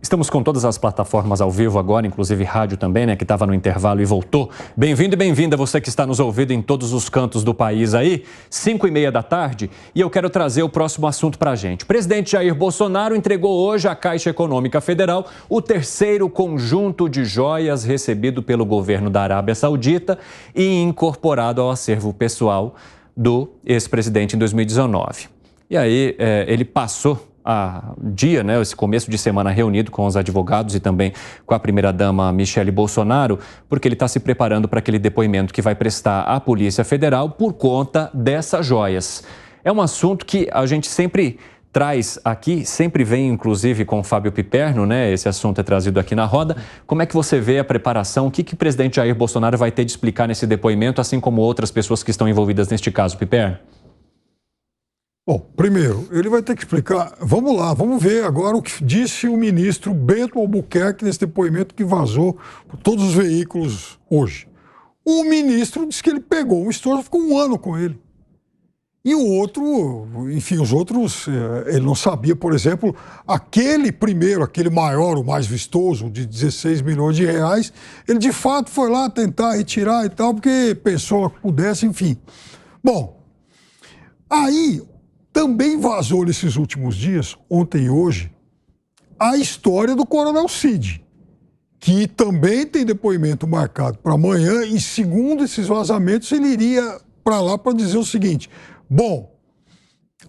Estamos com todas as plataformas ao vivo agora, inclusive rádio também, né, que estava no intervalo e voltou. Bem-vindo e bem-vinda você que está nos ouvindo em todos os cantos do país aí, 5h30 da tarde. E eu quero trazer o próximo assunto para a gente. O presidente Jair Bolsonaro entregou hoje à Caixa Econômica Federal o terceiro conjunto de joias recebido pelo governo da Arábia Saudita e incorporado ao acervo pessoal do ex-presidente em 2019. E aí ele passou esse começo de semana reunido com os advogados e também com a primeira-dama Michele Bolsonaro, porque ele está se preparando para aquele depoimento que vai prestar à Polícia Federal por conta dessas joias. É um assunto que a gente sempre traz aqui, sempre vem inclusive com o Fábio Piperno, né? Esse assunto é trazido aqui na roda. Como é que você vê a preparação? O que o presidente Jair Bolsonaro vai ter de explicar nesse depoimento, assim como outras pessoas que estão envolvidas neste caso, Piperno? Bom, primeiro, ele vai ter que explicar. Vamos lá, vamos ver agora o que disse o ministro Bento Albuquerque nesse depoimento que vazou por todos os veículos hoje. O ministro disse que ele pegou um estorvo, ficou um ano com ele. E o outro, enfim, os outros, ele não sabia, por exemplo, aquele primeiro, aquele maior, o mais vistoso, de 16 milhões de reais, ele de fato foi lá tentar retirar e tal, porque pensou que pudesse, enfim. Bom, aí também vazou nesses últimos dias, ontem e hoje, a história do Coronel Cid, que também tem depoimento marcado para amanhã e, segundo esses vazamentos, ele iria para lá para dizer o seguinte: bom,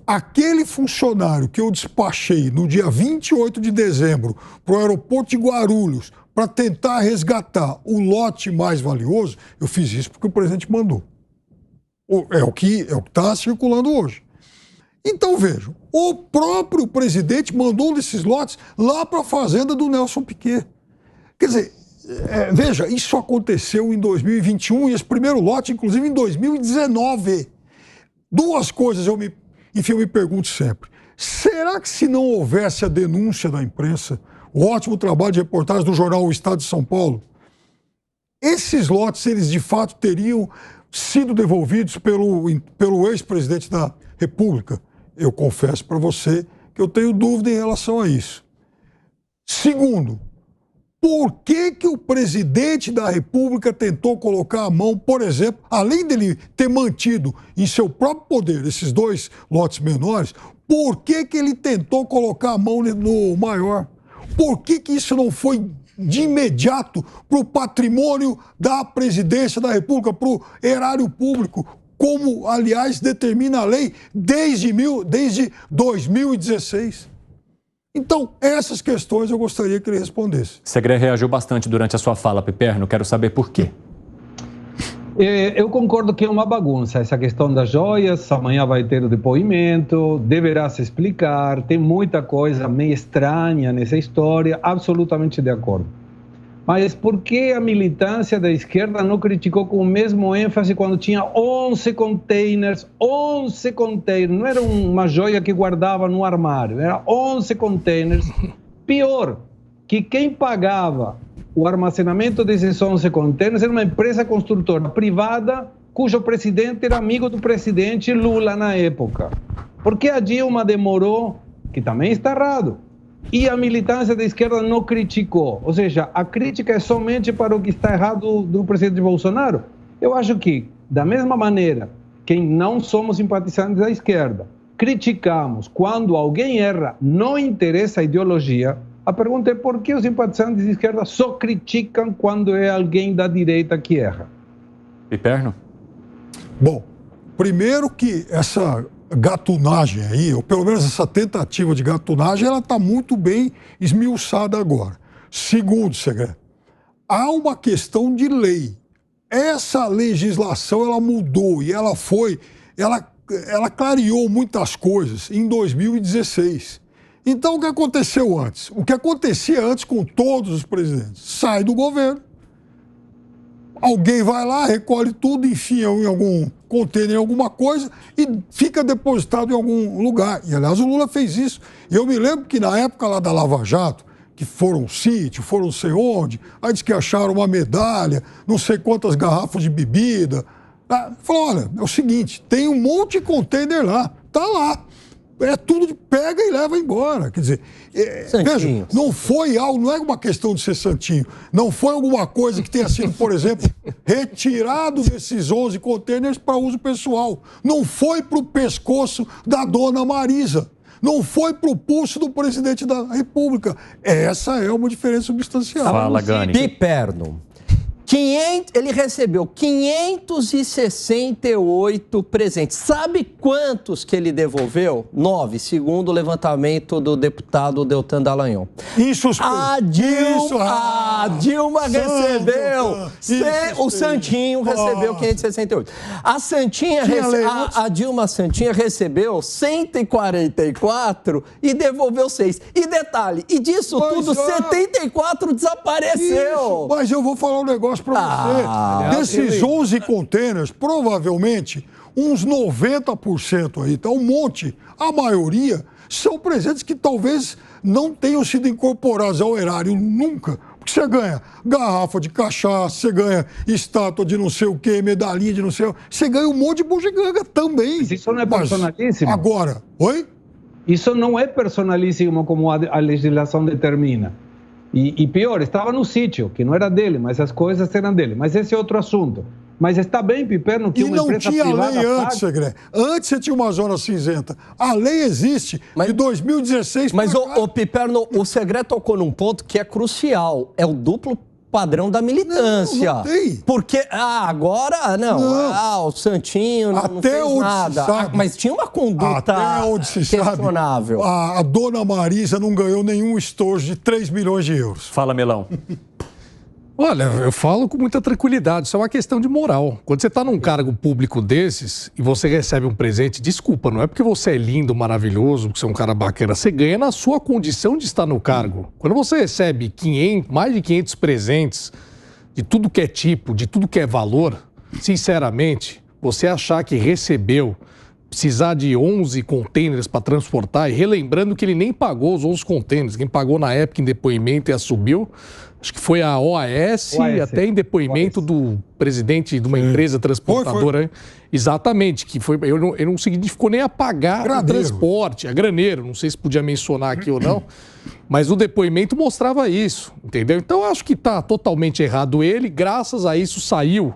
aquele funcionário que eu despachei no dia 28 de dezembro para o aeroporto de Guarulhos para tentar resgatar o lote mais valioso, eu fiz isso porque o presidente mandou. É o que está circulando hoje. Então, vejam, o próprio presidente mandou um desses lotes lá para a fazenda do Nelson Piquet. Quer dizer, veja, isso aconteceu em 2021 e esse primeiro lote, inclusive, em 2019. Duas coisas eu me pergunto sempre. Será que se não houvesse a denúncia da imprensa, o ótimo trabalho de reportagem do jornal O Estado de São Paulo, esses lotes, eles de fato teriam sido devolvidos pelo ex-presidente da República? Eu confesso para você que eu tenho dúvida em relação a isso. Segundo, por que o presidente da República tentou colocar a mão, por exemplo, além dele ter mantido em seu próprio poder esses dois lotes menores, por que ele tentou colocar a mão no maior? Por que isso não foi de imediato para o patrimônio da presidência da República, para o erário público, como, aliás, determina a lei desde 2016. Então, essas questões eu gostaria que ele respondesse. O Segre reagiu bastante durante a sua fala, Piperno. Quero saber por quê. Eu concordo que é uma bagunça essa questão das joias. Amanhã vai ter o depoimento, deverá se explicar. Tem muita coisa meio estranha nessa história, absolutamente de acordo. Mas por que a militância da esquerda não criticou com o mesmo ênfase quando tinha 11 containers? 11 containers, não era uma joia que guardava no armário, era 11 containers. Pior, que quem pagava o armazenamento desses 11 containers era uma empresa construtora privada cujo presidente era amigo do presidente Lula na época. Por que a Dilma demorou? Que também está errado. E a militância da esquerda não criticou. Ou seja, a crítica é somente para o que está errado do presidente Bolsonaro. Eu acho que, da mesma maneira, quem não somos simpatizantes da esquerda, criticamos quando alguém erra, não interessa a ideologia. A pergunta é por que os simpatizantes da esquerda só criticam quando é alguém da direita que erra? Piperno? Bom, primeiro que essa gatunagem aí, ou pelo menos essa tentativa de gatunagem, ela está muito bem esmiuçada agora. Segundo, Segredo, há uma questão de lei. Essa legislação, ela mudou e ela clareou muitas coisas em 2016. Então, o que aconteceu antes? O que acontecia antes com todos os presidentes? Sai do governo, alguém vai lá, recolhe tudo, enfia em algum container, em alguma coisa e fica depositado em algum lugar. E, aliás, o Lula fez isso. E eu me lembro que na época lá da Lava Jato, que foram um sítio, foram não sei onde, aí diz que acharam uma medalha, não sei quantas garrafas de bebida. Falou, olha, é o seguinte, tem um monte de container lá, tá lá. é tudo, pega e leva embora. Quer dizer, veja, não foi algo, não é uma questão de ser santinho, não foi alguma coisa que tenha sido, por exemplo, retirado desses 11 contêineres para uso pessoal. Não foi para o pescoço da dona Marisa. Não foi para o pulso do presidente da República. Essa é uma diferença substancial. Fala, Gani. Piperno. Ele recebeu 568 presentes. Sabe quantos que ele devolveu? 9, segundo o levantamento do deputado Deltan Dallagnol. A Dilma recebeu. O Santinho recebeu 568. A Dilma Santinha recebeu 144 e devolveu 6. E detalhe, disso tudo, 74 desapareceu. Mas eu vou falar um negócio para você. Desses 11 contêineres, provavelmente, uns 90% aí, tá um monte, a maioria, são presentes que talvez não tenham sido incorporados ao erário nunca. Porque você ganha garrafa de cachaça, você ganha estátua de não sei o quê, medalhinha de não sei o quê, você ganha um monte de bugiganga também. Mas isso não é personalíssimo? Agora, oi? Isso não é personalíssimo como a legislação determina. E pior, estava no sítio, que não era dele, mas as coisas eram dele. Mas esse é outro assunto. Mas está bem, Piperno, que uma empresa privada... E não tinha lei antes, Segré. Antes você tinha uma zona cinzenta. A lei existe de 2016 Mas, o Piperno, o Segré tocou num ponto que é crucial. É o duplo padrão da militância. Não tem. Porque, agora, o Santinho não fez nada. Mas tinha uma conduta questionável. A dona Marisa não ganhou nenhum estojo de 3 milhões de euros. Fala, Melão. Olha, eu falo com muita tranquilidade, isso é uma questão de moral. Quando você está num cargo público desses e você recebe um presente, desculpa, não é porque você é lindo, maravilhoso, porque você é um cara bacana, você ganha na sua condição de estar no cargo. Quando você recebe mais de 500 presentes de tudo que é tipo, de tudo que é valor, sinceramente, você achar que recebeu, precisar de 11 contêineres para transportar, e relembrando que ele nem pagou os 11 contêineres, quem pagou na época em depoimento e assumiu, acho que foi a OAS, até em depoimento do presidente de uma empresa transportadora. Foi. Exatamente, que foi, ele não significou nem apagar o transporte, a Graneiro, não sei se podia mencionar aqui ou não, mas o depoimento mostrava isso, entendeu? Então eu acho que está totalmente errado ele, graças a isso saiu.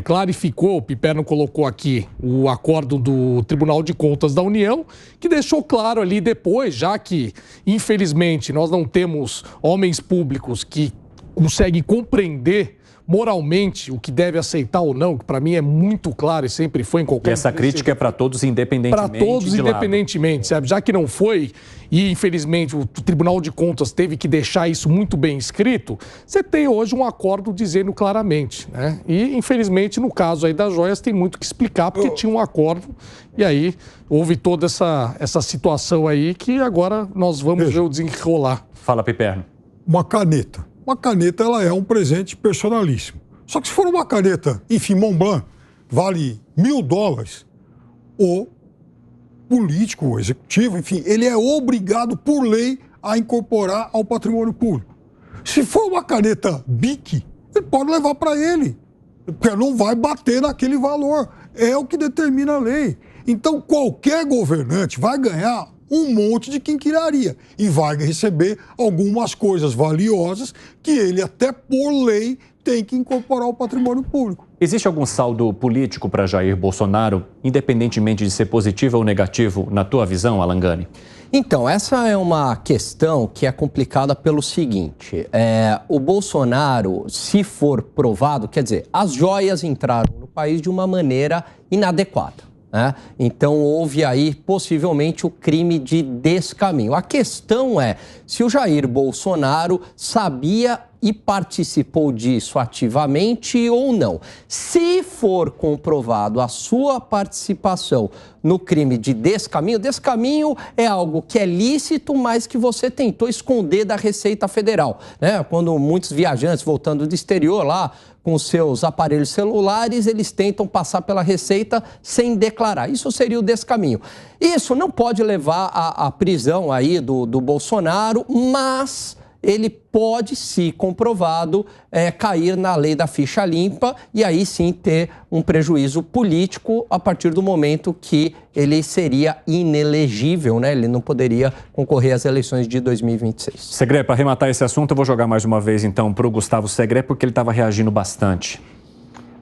Clarificou, o Piperno colocou aqui o acordo do Tribunal de Contas da União, que deixou claro ali depois, já que, infelizmente, nós não temos homens públicos que conseguem compreender moralmente o que deve aceitar ou não, que para mim é muito claro e sempre foi em qualquer... E essa crítica é para todos independentemente Para todos independentemente, sabe? Já que não foi, e infelizmente o Tribunal de Contas teve que deixar isso muito bem escrito, você tem hoje um acordo dizendo claramente, né? E infelizmente no caso aí das joias tem muito que explicar, porque tinha um acordo e aí houve toda essa situação aí que agora nós vamos ver o desenrolar. Fala, Piperno. Uma caneta. Uma caneta, ela é um presente personalíssimo. Só que se for uma caneta, enfim, Montblanc, vale $1.000, o político, o executivo, enfim, ele é obrigado por lei a incorporar ao patrimônio público. Se for uma caneta Bic, ele pode levar para ele, porque não vai bater naquele valor. É o que determina a lei. Então, qualquer governante vai ganhar um monte de quinquilharia e vai receber algumas coisas valiosas que ele, até por lei, tem que incorporar ao patrimônio público. Existe algum saldo político para Jair Bolsonaro, independentemente de ser positivo ou negativo, na tua visão, Alan Gani? Então, essa é uma questão que é complicada pelo seguinte, o Bolsonaro, se for provado, quer dizer, as joias entraram no país de uma maneira inadequada. Então houve aí possivelmente o crime de descaminho. A questão é se o Jair Bolsonaro sabia e participou disso ativamente ou não. Se for comprovado a sua participação no crime de descaminho, descaminho é algo que é lícito, mas que você tentou esconder da Receita Federal, né? Quando muitos viajantes voltando do exterior lá com seus aparelhos celulares, eles tentam passar pela Receita sem declarar. Isso seria o descaminho. Isso não pode levar à prisão aí do Bolsonaro, mas ele pode, se comprovado, cair na lei da ficha limpa e aí sim ter um prejuízo político a partir do momento que ele seria inelegível, né? Ele não poderia concorrer às eleições de 2026. Segré, para arrematar esse assunto, eu vou jogar mais uma vez então para o Gustavo Segré, porque ele estava reagindo bastante.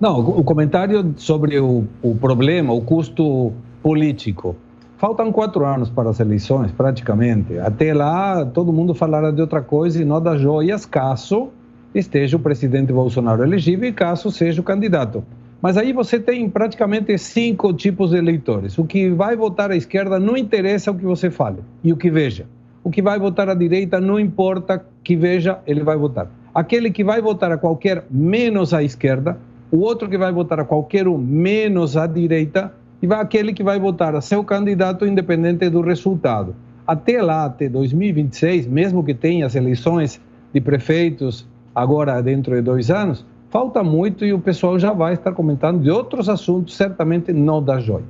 Não, o comentário sobre o problema, o custo político. Faltam 4 anos para as eleições, praticamente. Até lá, todo mundo falará de outra coisa e não das joias, caso esteja o presidente Bolsonaro elegível e caso seja o candidato. Mas aí você tem praticamente 5 tipos de eleitores. O que vai votar à esquerda não interessa o que você fale e o que veja. O que vai votar à direita não importa que veja, ele vai votar. Aquele que vai votar a qualquer menos à esquerda, o outro que vai votar a qualquer um menos à direita, e vai aquele que vai votar a seu candidato independente do resultado. Até lá, até 2026, mesmo que tenha as eleições de prefeitos agora dentro de 2 anos, falta muito e o pessoal já vai estar comentando de outros assuntos, certamente não das joias.